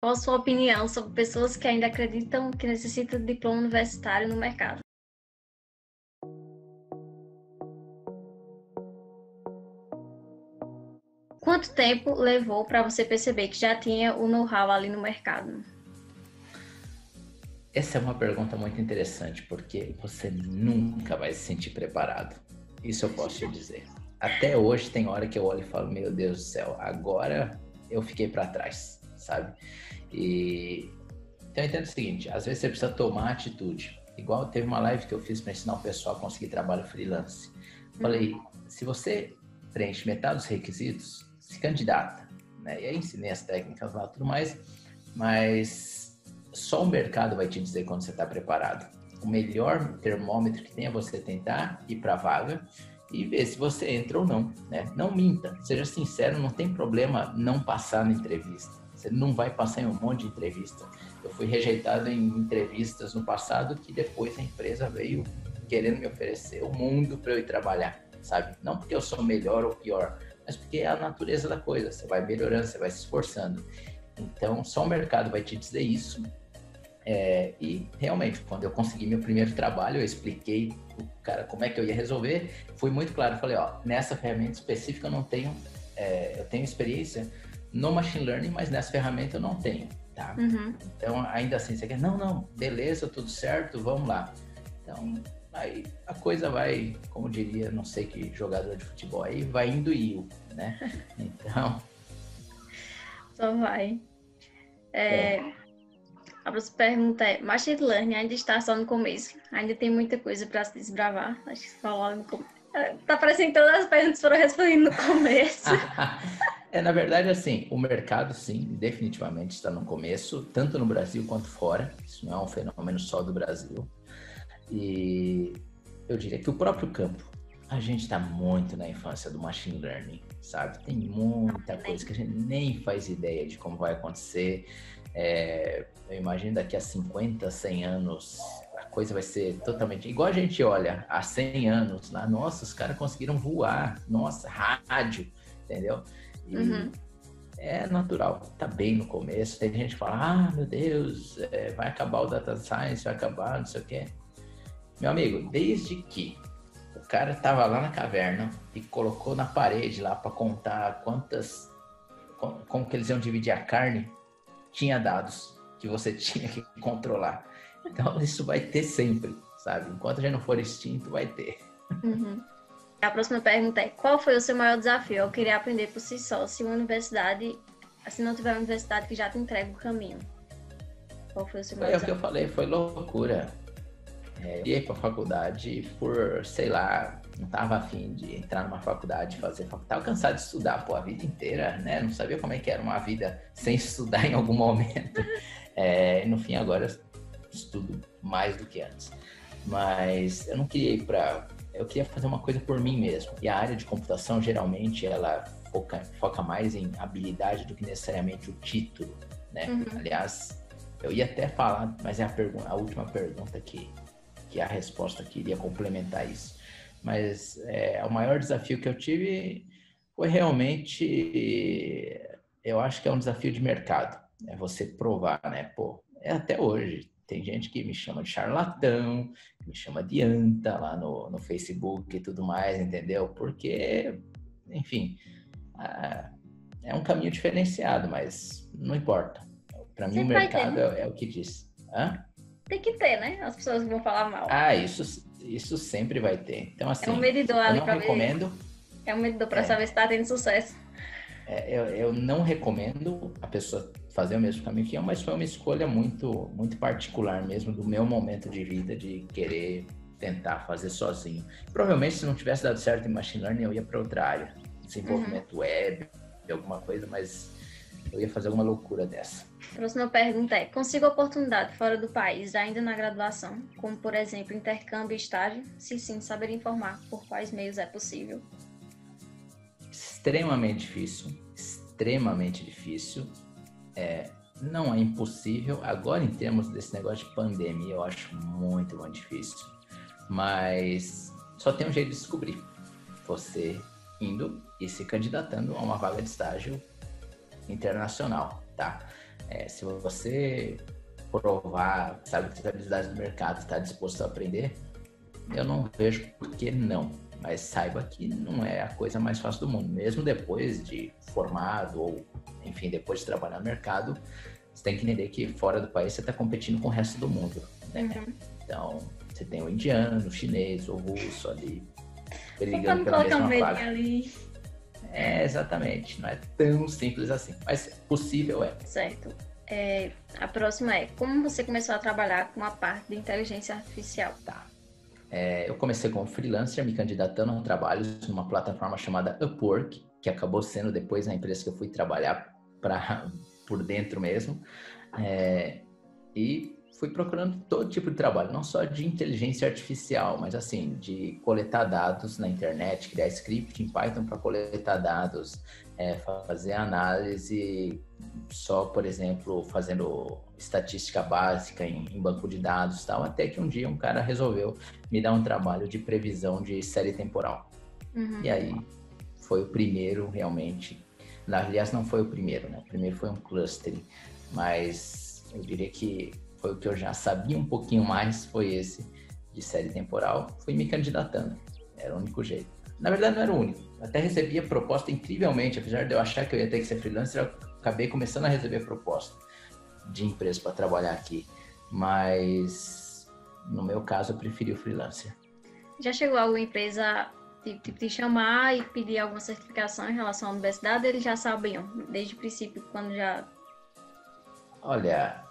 Qual a sua opinião sobre pessoas que ainda acreditam que necessitam de diploma universitário no mercado? Quanto tempo levou para você perceber que já tinha o know-how ali no mercado? Essa é uma pergunta muito interessante, porque você nunca vai se sentir preparado. Isso eu posso te dizer. Até hoje tem hora que eu olho e falo, meu Deus do céu, agora eu fiquei para trás, sabe? Então eu entendo o seguinte, às vezes você precisa tomar atitude. Igual teve uma live que eu fiz para ensinar o pessoal a conseguir trabalho freelance. Falei, se você preenche metade dos requisitos, se candidata, né? E aí ensinei as técnicas lá e tudo mais, mas só o mercado vai te dizer quando você está preparado. O melhor termômetro que tem é você tentar ir para a vaga e ver se você entra ou não, né? Não minta, seja sincero, não tem problema não passar na entrevista. Você não vai passar em um monte de entrevista. Eu fui rejeitado em entrevistas no passado que depois a empresa veio querendo me oferecer o mundo para eu ir trabalhar, sabe? Não porque eu sou melhor ou pior, mas porque é a natureza da coisa. Você vai melhorando, você vai se esforçando. Então, só o mercado vai te dizer isso. E realmente, quando eu consegui meu primeiro trabalho, eu expliquei o cara como é que eu ia resolver. Fui muito claro, falei, ó, nessa ferramenta específica eu não tenho, eu tenho experiência no machine learning, mas nessa ferramenta eu não tenho, tá? Então, ainda assim, você quer, não, beleza, tudo certo, vamos lá. Então, aí a coisa vai, como diria, não sei que jogador de futebol, aí vai indo e né? Então... Só vai. A próxima pergunta é, Machine Learning ainda está só no começo? Ainda tem muita coisa para se desbravar? Acho que você falou no começo. Tá parecendo que todas as perguntas foram respondidas no começo. Na verdade, assim, o mercado, sim, definitivamente está no começo, tanto no Brasil quanto fora. Isso não é um fenômeno só do Brasil. E eu diria que o próprio campo, a gente está muito na infância do machine learning, sabe? Tem muita coisa que a gente nem faz ideia de como vai acontecer. Eu imagino daqui a 50, 100 anos, a coisa vai ser totalmente... Igual a gente olha há 100 anos lá, nossa, os caras conseguiram voar, nossa, rádio, entendeu? E é natural, tá bem no começo. Tem gente que fala, meu Deus, vai acabar o data science, vai acabar, não sei o quê. Meu amigo, desde que o cara tava lá na caverna e colocou na parede lá para contar como que eles iam dividir a carne, tinha dados que você tinha que controlar. Então isso vai ter sempre, sabe? Enquanto a gente não for extinto, vai ter. A próxima pergunta é, qual foi o seu maior desafio ao querer aprender por si só, se não tiver uma universidade que já te entrega o caminho? Qual foi o seu maior desafio? É o que eu falei, foi loucura. Eu ia para a faculdade por, sei lá, não tava afim de entrar numa faculdade, fazer faculdade. Tava cansado de estudar, a vida inteira, né? Não sabia como é que era uma vida sem estudar em algum momento. No fim, agora estudo mais do que antes. Mas eu não queria ir para... Eu queria fazer uma coisa por mim mesmo. E a área de computação, geralmente, ela foca mais em habilidade do que necessariamente o título, né? Aliás, eu ia até falar, mas é a última pergunta que a resposta que iria complementar isso. Mas o maior desafio que eu tive foi realmente, eu acho que é um desafio de mercado, é você provar, né? Até hoje, tem gente que me chama de charlatão, me chama de anta lá no Facebook e tudo mais, entendeu? Porque, enfim, é um caminho diferenciado, mas não importa. Para mim, o mercado é o que diz. Tem que ter, né? As pessoas vão falar mal. Isso sempre vai ter. Então, assim, é um medidor ali eu não recomendo. É um medidor para saber se está tendo sucesso. Eu não recomendo a pessoa fazer o mesmo caminho que eu, mas foi uma escolha muito, muito particular mesmo do meu momento de vida, de querer tentar fazer sozinho. Provavelmente, se não tivesse dado certo em machine learning, eu ia para outra área, desenvolvimento web, alguma coisa, mas eu ia fazer alguma loucura dessa. A próxima pergunta é, consigo oportunidade fora do país, ainda na graduação, como, por exemplo, intercâmbio e estágio? Se sim, saber informar por quais meios é possível. Extremamente difícil. Não é impossível. Agora, em termos desse negócio de pandemia, eu acho muito, muito difícil. Mas só tem um jeito de descobrir. Você indo e se candidatando a uma vaga de estágio internacional, tá? Se você provar, sabe, que as habilidades do mercado, está disposto a aprender, eu não vejo por que não. Mas saiba que não é a coisa mais fácil do mundo. Mesmo depois de formado ou, enfim, depois de trabalhar no mercado, você tem que entender que fora do país você está competindo com o resto do mundo, né? Então, você tem o indiano, o chinês, o russo ali, brigando pela mesma vaga. Exatamente. Não é tão simples assim, mas possível é. Certo. A próxima é, como você começou a trabalhar com a parte de inteligência artificial? Tá. Eu comecei como freelancer, me candidatando a trabalhos numa plataforma chamada Upwork, que acabou sendo depois a empresa que eu fui trabalhar por dentro mesmo. E fui procurando todo tipo de trabalho, não só de inteligência artificial, mas assim, de coletar dados na internet, criar script em Python para coletar dados, fazer análise só, por exemplo, fazendo estatística básica em banco de dados e tal, até que um dia um cara resolveu me dar um trabalho de previsão de série temporal. E aí foi o primeiro realmente, aliás não foi o primeiro, né? O primeiro foi um clustering, mas eu diria que foi o que eu já sabia um pouquinho mais, foi esse de série temporal, fui me candidatando, era o único jeito. Na verdade não era o único, até recebia proposta incrivelmente, apesar de eu achar que eu ia ter que ser freelancer, eu acabei começando a receber proposta de empresa para trabalhar aqui, mas no meu caso eu preferi o freelancer. Já chegou alguma empresa te chamar e pedir alguma certificação em relação à universidade? Eles já sabiam, desde o princípio, quando já... Olha,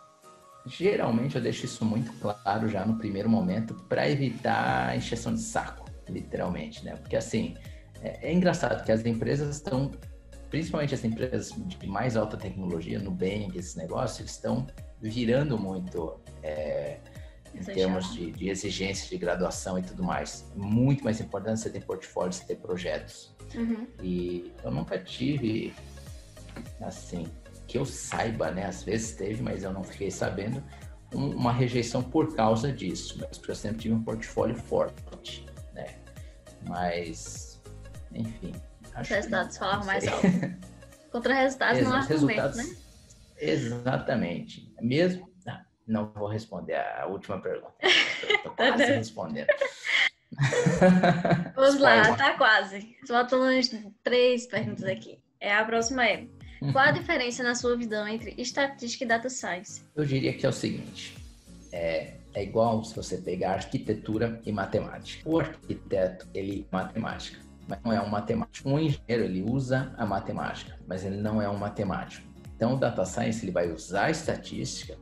geralmente eu deixo isso muito claro já no primeiro momento para evitar a encheção de saco, literalmente, né? Porque assim, é engraçado que as empresas estão, principalmente as empresas de mais alta tecnologia, Nubank, esses negócios, eles estão virando muito em termos de exigências de graduação e tudo mais. É muito mais importante você ter portfólio, você ter projetos. E eu nunca tive, assim, que eu saiba, né? Às vezes teve, mas eu não fiquei sabendo, uma rejeição por causa disso. Mas porque eu sempre tive um portfólio forte, né? Mas, enfim... Os resultados falavam mais alto. Contra resultados não há argumento, né? Exatamente. Mesmo... Não vou responder a última pergunta. Estou quase respondendo. Vamos lá, tá quase. Faltam umas 3 perguntas aqui. A próxima é: qual a diferença na sua visão entre estatística e data science? Eu diria que é o seguinte: é igual se você pegar arquitetura e matemática. O arquiteto, ele é matemática, mas não é um matemático. Um engenheiro, ele usa a matemática, mas ele não é um matemático. Então, o data science, ele vai usar a estatística,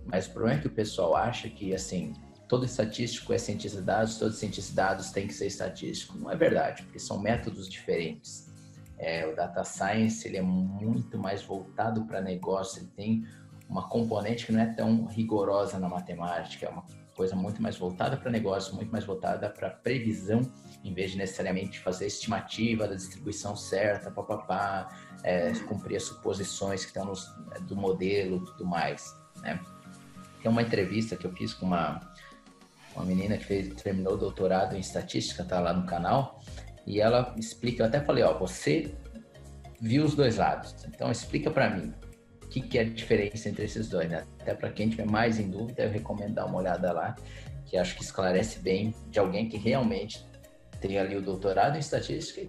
mas o problema é que o pessoal acha que, assim, todo estatístico é cientista de dados, todo cientista de dados tem que ser estatístico. Não é verdade, porque são métodos diferentes. O data science, ele é muito mais voltado para negócio, ele tem uma componente que não é tão rigorosa na matemática, é uma coisa muito mais voltada para negócio, muito mais voltada para previsão, em vez de necessariamente fazer estimativa da distribuição certa, cumprir as suposições que estão do modelo e tudo mais, né? Tem uma entrevista que eu fiz com uma menina que terminou o doutorado em estatística, tá lá no canal, e ela explica, eu até falei, você viu os dois lados, então explica para mim o que é a diferença entre esses dois, né? Até para quem tiver mais em dúvida, eu recomendo dar uma olhada lá, que acho que esclarece bem de alguém que realmente tem ali o doutorado em estatística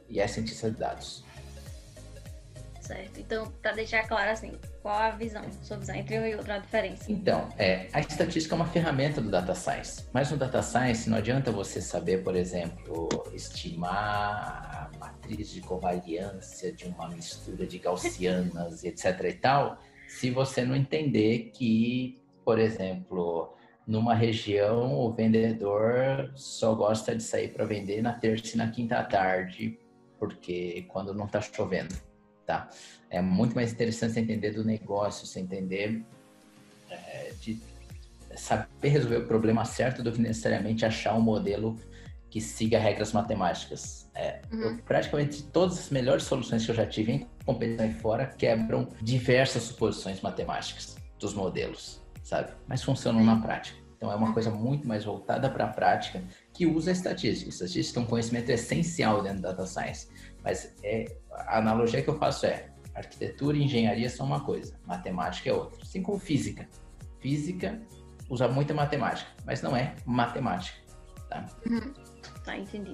e é cientista de dados. Certo. Então, para deixar claro assim, qual a visão, sua visão entre um e outro, a diferença? Então, a estatística é uma ferramenta do data science, mas no data science não adianta você saber, por exemplo, estimar a matriz de covariância de uma mistura de gaussianas, etc e tal, se você não entender que, por exemplo, numa região o vendedor só gosta de sair para vender na terça e na quinta à tarde, porque quando não está chovendo. Tá? É muito mais interessante você entender do negócio, você entender de saber resolver o problema certo do que necessariamente achar um modelo que siga regras matemáticas. Praticamente todas as melhores soluções que eu já tive em competição e fora quebram diversas suposições matemáticas dos modelos, sabe? Mas funcionam na prática. Então é uma coisa muito mais voltada para a prática que usa a estatística. Estatística é um conhecimento essencial dentro da data science. Mas a analogia que eu faço Arquitetura e engenharia são uma coisa, matemática é outra. Assim como física. Física usa muita matemática, mas não é matemática, tá? Tá, entendi.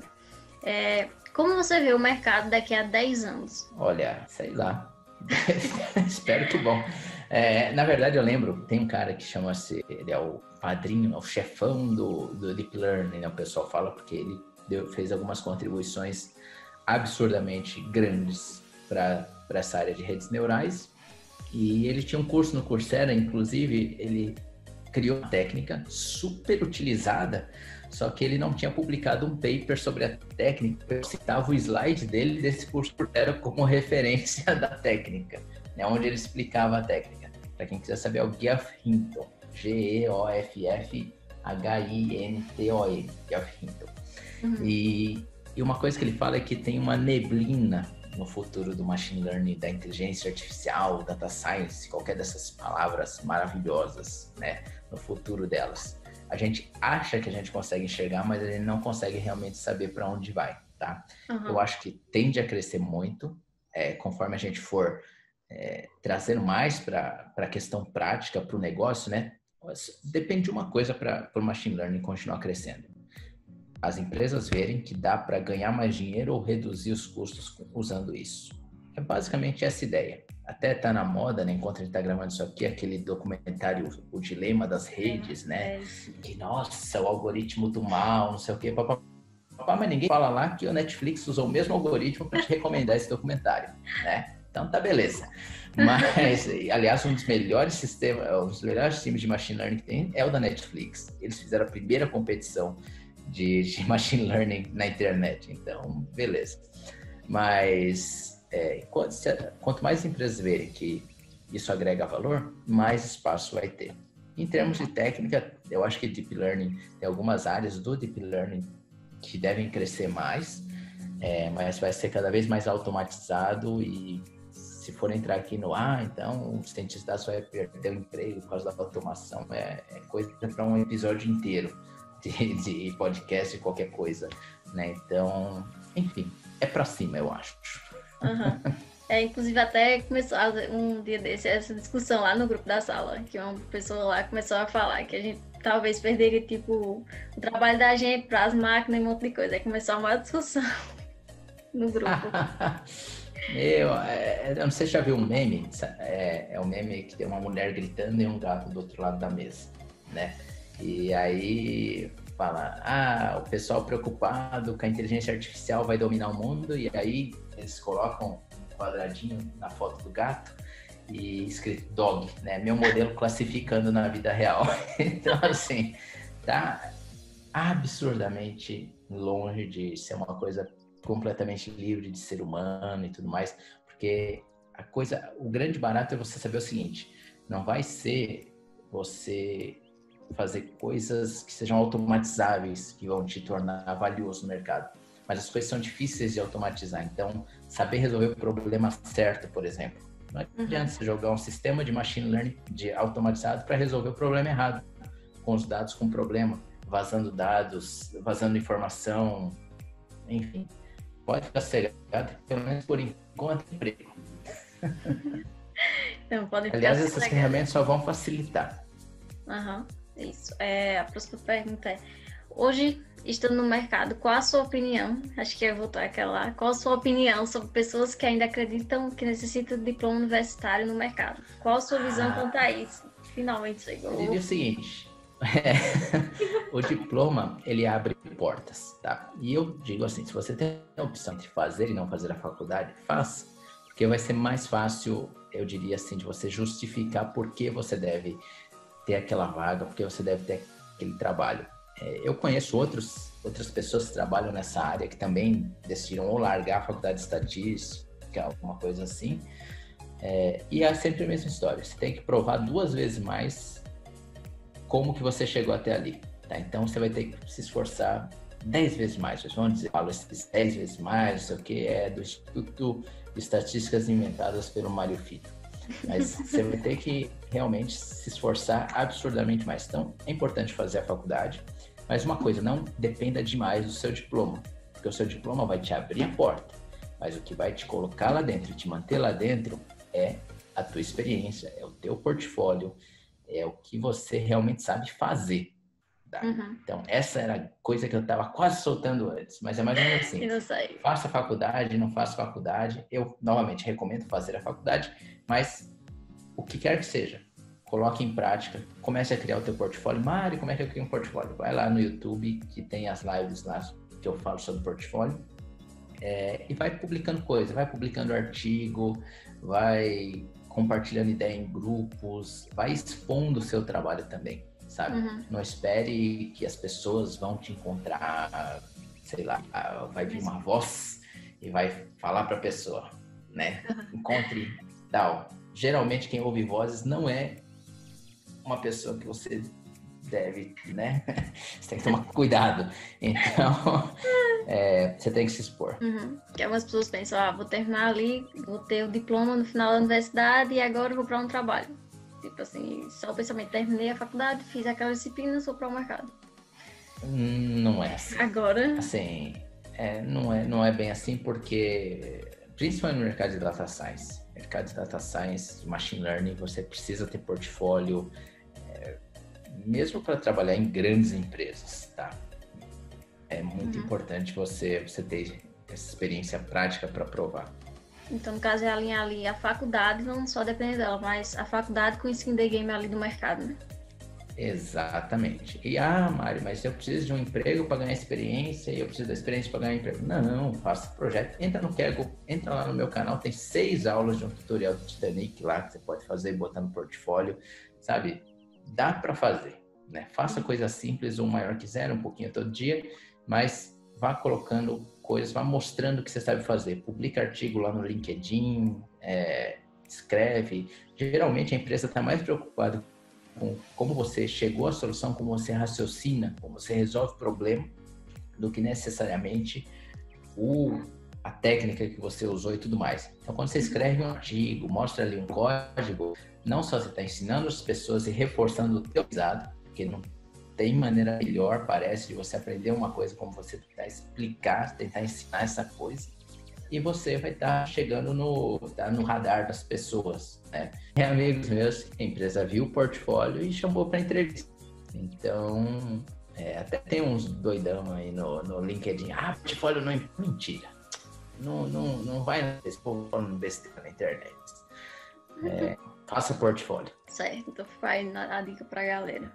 Como você vê o mercado daqui a 10 anos? Olha, sei lá. Espero que bom. Na verdade, eu lembro, tem um cara que chama-se, ele é o padrinho, o chefão do Deep Learning, né? O pessoal fala porque ele fez algumas contribuições absurdamente grandes para essa área de redes neurais. E ele tinha um curso no Coursera, inclusive, ele criou uma técnica super utilizada, só que ele não tinha publicado um paper sobre a técnica. Eu citava o slide dele desse curso Coursera como referência da técnica, né, onde ele explicava a técnica. Para quem quiser saber, é o Geoff Hinton, Geoffhinton, Geoff Hinton. E uma coisa que ele fala é que tem uma neblina no futuro do machine learning, da inteligência artificial, data science, qualquer dessas palavras maravilhosas, né, no futuro delas. A gente acha que a gente consegue enxergar, mas a gente não consegue realmente saber para onde vai, tá? Eu acho que tende a crescer muito, conforme a gente for trazendo mais para a questão prática, para o negócio, né? Mas depende de uma coisa para o machine learning continuar crescendo. As empresas verem que dá para ganhar mais dinheiro ou reduzir os custos usando isso. É basicamente essa ideia. Até tá na moda, né? Enquanto a gente tá gravando isso aqui, aquele documentário, O Dilema das Redes, né? Que, nossa, o algoritmo do mal, não sei o quê, papapá. Mas ninguém fala lá que o Netflix usou o mesmo algoritmo para te recomendar esse documentário, né? Então tá beleza. Mas, aliás, um dos melhores times de machine learning que tem é o da Netflix. Eles fizeram a primeira competição de machine learning na internet. Então, beleza. Mas quanto mais empresas verem que isso agrega valor, mais espaço vai ter. Em termos de técnica, eu acho que Deep Learning, tem algumas áreas do Deep Learning que devem crescer mais, mas vai ser cada vez mais automatizado e se for entrar aqui no então o cientista de dados vai perder o emprego por causa da automação. É coisa para um episódio inteiro de podcast e qualquer coisa, né? Então, enfim, é para cima, eu acho. Inclusive até começou um dia desse essa discussão lá no grupo da sala, que uma pessoa lá começou a falar que a gente talvez perderia tipo o trabalho da gente para as máquinas e um monte de coisa. Aí começou uma discussão no grupo. Eu não sei se já viu um meme, é um meme que tem uma mulher gritando e um gato do outro lado da mesa, né? E aí fala, o pessoal preocupado que a inteligência artificial vai dominar o mundo, e aí eles colocam um quadradinho na foto do gato e escrito dog, né? Meu modelo classificando na vida real. Então, assim, tá absurdamente longe de ser uma coisa completamente livre de ser humano e tudo mais, porque o grande barato é você saber o seguinte, não vai ser você fazer coisas que sejam automatizáveis, que vão te tornar valioso no mercado. Mas as coisas são difíceis de automatizar. Então, saber resolver o problema certo, por exemplo. Não adianta você jogar um sistema de machine learning automatizado para resolver o problema errado, com os dados com problema, vazando dados, vazando informação, enfim. Pode ficar cegado, pelo menos por enquanto, emprego. Aliás, essas ferramentas só vão facilitar. Isso. A próxima pergunta é: hoje, estando no mercado, qual a sua opinião? Acho que eu vou voltar aquela lá. Qual a sua opinião sobre pessoas que ainda acreditam que necessitam de diploma universitário no mercado? Qual a sua visão quanto a isso? Finalmente chegou. Eu diria o seguinte: o diploma, ele abre portas, tá? E eu digo assim, se você tem a opção de fazer e não fazer a faculdade, faça. Porque vai ser mais fácil, eu diria assim, de você justificar por que você deve ter aquela vaga, porque você deve ter aquele trabalho. Eu conheço outras pessoas que trabalham nessa área que também decidiram ou largar a faculdade de estatística, alguma coisa assim, e é sempre a mesma história. Você tem que provar 2 vezes mais como que você chegou até ali, tá? Então você vai ter que se esforçar 10 vezes mais. Vocês vão dizer, esses 10 vezes mais, não sei o que, é do Instituto de Estatísticas inventadas pelo Mário Filho. Mas você vai ter que realmente se esforçar absurdamente mais. Então, é importante fazer a faculdade, mas uma coisa, não dependa demais do seu diploma, porque o seu diploma vai te abrir a porta, Mas o que vai te colocar lá dentro, te manter lá dentro, é a tua experiência, é o teu portfólio, é o que você realmente sabe fazer. Tá? Então, essa era a coisa que eu estava quase soltando antes, mas é mais ou menos assim. Eu não sei. Faça faculdade, não faça faculdade. Eu, novamente, recomendo fazer a faculdade, mas o que quer que seja, coloque em prática, comece a criar o teu portfólio. Mari, como é que eu crio um portfólio? Vai lá no YouTube, que tem as lives lá que eu falo sobre portfólio, e vai publicando coisa, vai publicando artigo, vai compartilhando ideia em grupos, vai expondo o seu trabalho também, sabe? Não espere que as pessoas vão te encontrar, sei lá, vai vir uma voz e vai falar para a pessoa, né? Encontre tal. Geralmente quem ouve vozes não é uma pessoa que você deve, né? Você tem que tomar cuidado. Então, você tem que se expor. Porque algumas pessoas pensam, vou terminar ali, vou ter o diploma no final da universidade e agora vou para um trabalho. Tipo assim, só o pensamento, terminei a faculdade, fiz aquelas disciplinas, vou para o mercado. Não é assim. Agora? Assim, não é bem assim, porque principalmente no mercado de data science, machine learning, você precisa ter portfólio, mesmo para trabalhar em grandes empresas, tá? É muito importante você ter essa experiência prática para provar. Então, no caso, é alinhar ali a faculdade, não só depende dela, mas a faculdade com o skin the game ali do mercado, né? Exatamente. E, Mário, mas eu preciso de um emprego para ganhar experiência e eu preciso da experiência para ganhar emprego. Não, faça projeto. Entra no Kaggle, entra lá no meu canal, tem 6 aulas de um tutorial do Titanic lá que você pode fazer e botar no portfólio, sabe? Dá para fazer, né? Faça coisa simples, um maior que zero, um pouquinho todo dia, mas vá colocando coisas, vá mostrando o que você sabe fazer. Publica artigo lá no LinkedIn, escreve. Geralmente a empresa está mais preocupada com como você chegou à solução, como você raciocina, como você resolve o problema, do que necessariamente a técnica que você usou e tudo mais. Então, quando você escreve um artigo, mostra ali um código, não só você está ensinando as pessoas e reforçando o teu aprendizado, porque não tem maneira melhor, parece, de você aprender uma coisa como você tentar explicar, tentar ensinar essa coisa, e você vai estar chegando no radar das pessoas, né? Tem amigos meus, a empresa viu o portfólio e chamou para entrevista. Então, até tem uns doidão aí no LinkedIn, portfólio não é mentira. Não vai esse povo falando besteira na internet. Faça portfólio. Certo, então fica aí a dica para a galera.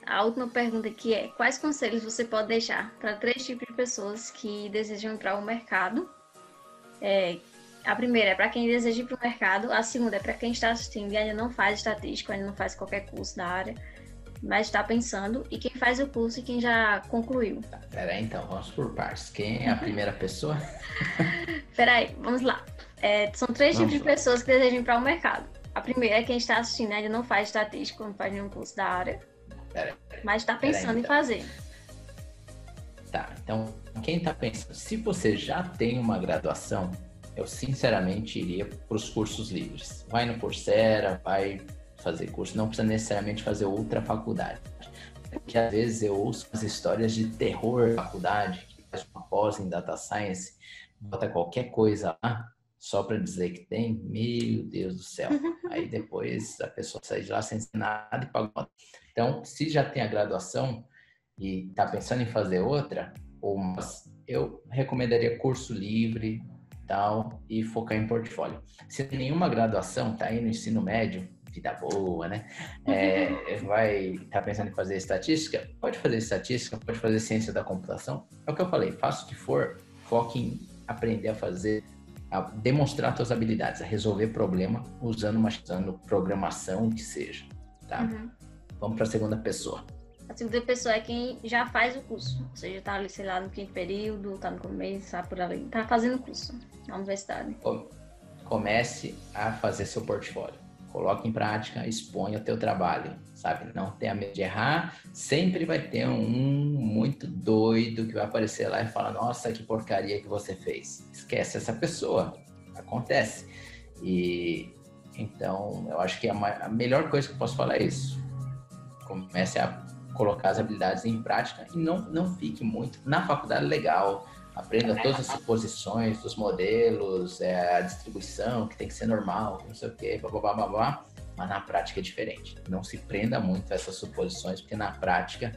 A última pergunta aqui é: quais conselhos você pode deixar para 3 tipos de pessoas que desejam entrar no mercado? A primeira é para quem deseja ir para o mercado, a segunda é para quem está assistindo e ainda não faz estatística, ainda não faz qualquer curso da área, mas está pensando, e quem faz o curso e quem já concluiu. Peraí, então, vamos por partes. Quem é a primeira pessoa? Peraí, vamos lá. São 3 tipos de pessoas que desejam ir para o mercado. A primeira é quem está assistindo e ainda não faz estatística, não faz nenhum curso da área, mas está pensando em fazer. Tá, então, quem está pensando, se você já tem uma graduação, eu sinceramente iria para os cursos livres. Vai no Coursera, vai fazer curso, não precisa necessariamente fazer outra faculdade. Porque às vezes eu ouço as histórias de terror da faculdade, que faz uma pós em Data Science, bota qualquer coisa lá, só para dizer que tem, meu Deus do céu. Aí depois a pessoa sai de lá sem nada e paga. Então, se já tem a graduação e está pensando em fazer outra, eu recomendaria curso livre, tal, e focar em portfólio. Se tem nenhuma graduação, está aí no ensino médio, vida boa, né? Vai estar pensando em fazer estatística? Pode fazer estatística, pode fazer ciência da computação. É o que eu falei, faça o que for, foque em aprender a fazer, a demonstrar suas habilidades, a resolver problema usando programação, que seja, tá? Vamos para a segunda pessoa. A segunda pessoa é quem já faz o curso, ou seja, está ali, sei lá, no 5º período, está no começo, está por ali, está fazendo o curso na universidade. Comece a fazer seu portfólio. Coloque em prática, exponha o teu trabalho, sabe? Não tenha medo de errar. Sempre vai ter um muito doido que vai aparecer lá e falar: nossa, que porcaria que você fez. Esquece essa pessoa. Acontece. E então, eu acho que a melhor coisa que eu posso falar é isso. Comece a colocar as habilidades em prática e não fique muito. Na faculdade, legal. Aprenda todas as suposições dos modelos, a distribuição, que tem que ser normal, não sei o quê, blá, blá, blá, blá, blá. Mas na prática é diferente. Não se prenda muito a essas suposições, porque na prática,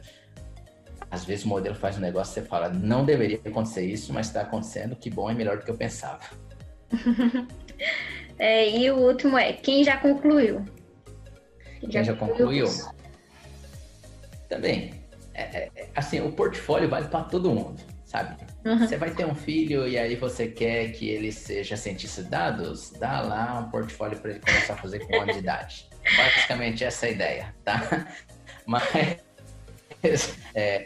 às vezes o modelo faz um negócio e você fala, não deveria acontecer isso, mas está acontecendo, que bom, é melhor do que eu pensava. E o último é, quem já concluiu? Quem já concluiu? Também, assim, o portfólio vale para todo mundo, sabe? Você vai ter um filho e aí você quer que ele seja cientista de dados? Dá lá um portfólio para ele começar a fazer com 1 ano de idade. Basicamente essa é a ideia, tá? Mas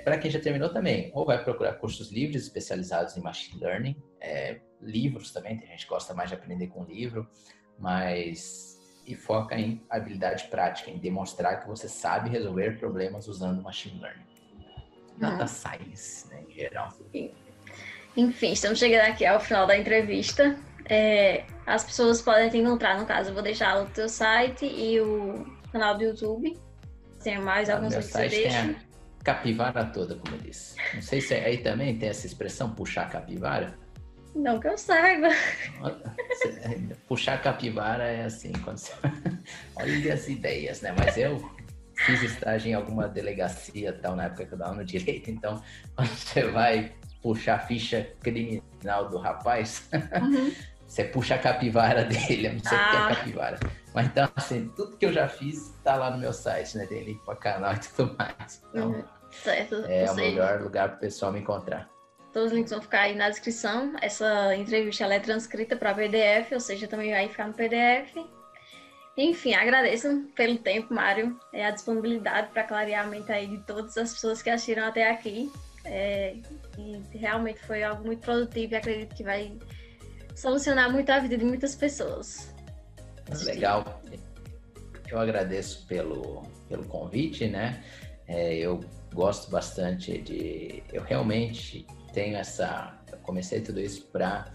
para quem já terminou também, ou vai procurar cursos livres especializados em machine learning, livros também, tem gente que gosta mais de aprender com livro, e foca em habilidade prática, em demonstrar que você sabe resolver problemas usando machine learning. Data science, né, em geral. Enfim, estamos chegando aqui ao final da entrevista. As pessoas podem te encontrar, no caso, eu vou deixar o teu site e o canal do YouTube. Tem mais alguns que você deixa? Tem a capivara toda, como eu disse. Não sei se aí também tem essa expressão, puxar capivara. Não que eu saiba. Puxar capivara é assim, quando você... Olha as ideias, né? Mas eu fiz estágio em alguma delegacia tal, na época que eu dava no direito, então quando você vai puxar a ficha criminal do rapaz, você puxa a capivara dele, eu não sei o que é capivara. Mas então, assim, tudo que eu já fiz tá lá no meu site, né? Tem link para canal e tudo mais. Então, certo. É o melhor lugar para o pessoal me encontrar. Todos os links vão ficar aí na descrição. Essa entrevista ela é transcrita para PDF, ou seja, também vai ficar no PDF. Enfim, agradeço pelo tempo, Mário, a disponibilidade para clarear a mente aí de todas as pessoas que assistiram até aqui. E realmente foi algo muito produtivo e acredito que vai solucionar muito a vida de muitas pessoas. Legal. Eu agradeço pelo convite, né? Eu gosto bastante eu realmente tenho eu comecei tudo isso para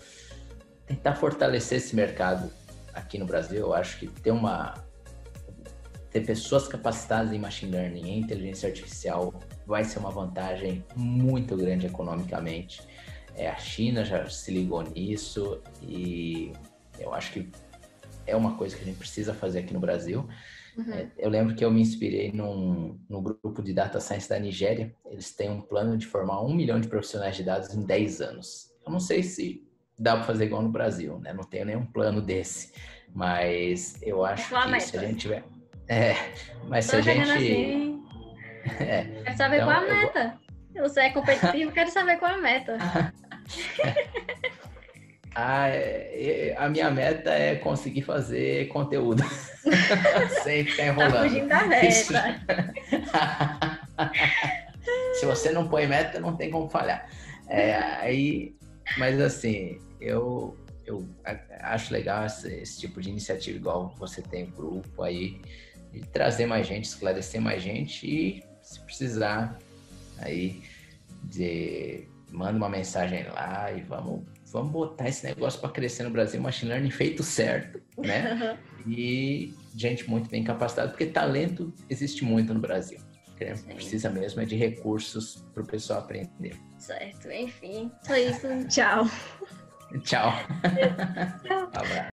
tentar fortalecer esse mercado aqui no Brasil. Eu acho que ter pessoas capacitadas em machine learning e inteligência artificial vai ser uma vantagem muito grande economicamente. A China já se ligou nisso e eu acho que é uma coisa que a gente precisa fazer aqui no Brasil. Eu lembro que eu me inspirei no grupo de Data Science da Nigéria. Eles têm um plano de formar 1 milhão de profissionais de dados em 10 anos. Eu não sei se dá para fazer igual no Brasil, né? Não tenho nenhum plano desse. Mas eu acho que se a gente tiver... mas se a gente... Assim, quero saber qual é a meta. Você é competitivo, quero saber qual é a meta. A minha meta é conseguir fazer conteúdo sem ficar enrolando. Tá fugindo da meta. Se você não põe meta, não tem como falhar. Mas assim, eu acho legal esse tipo de iniciativa, igual você tem o grupo aí, de trazer mais gente, esclarecer mais gente e, se precisar, aí, manda uma mensagem lá e vamos botar esse negócio para crescer no Brasil, machine learning feito certo, né? E gente muito bem capacitada, porque talento existe muito no Brasil. Precisa mesmo de recursos para o pessoal aprender. Certo, enfim, só isso. Tchau. Tchau. Abraço.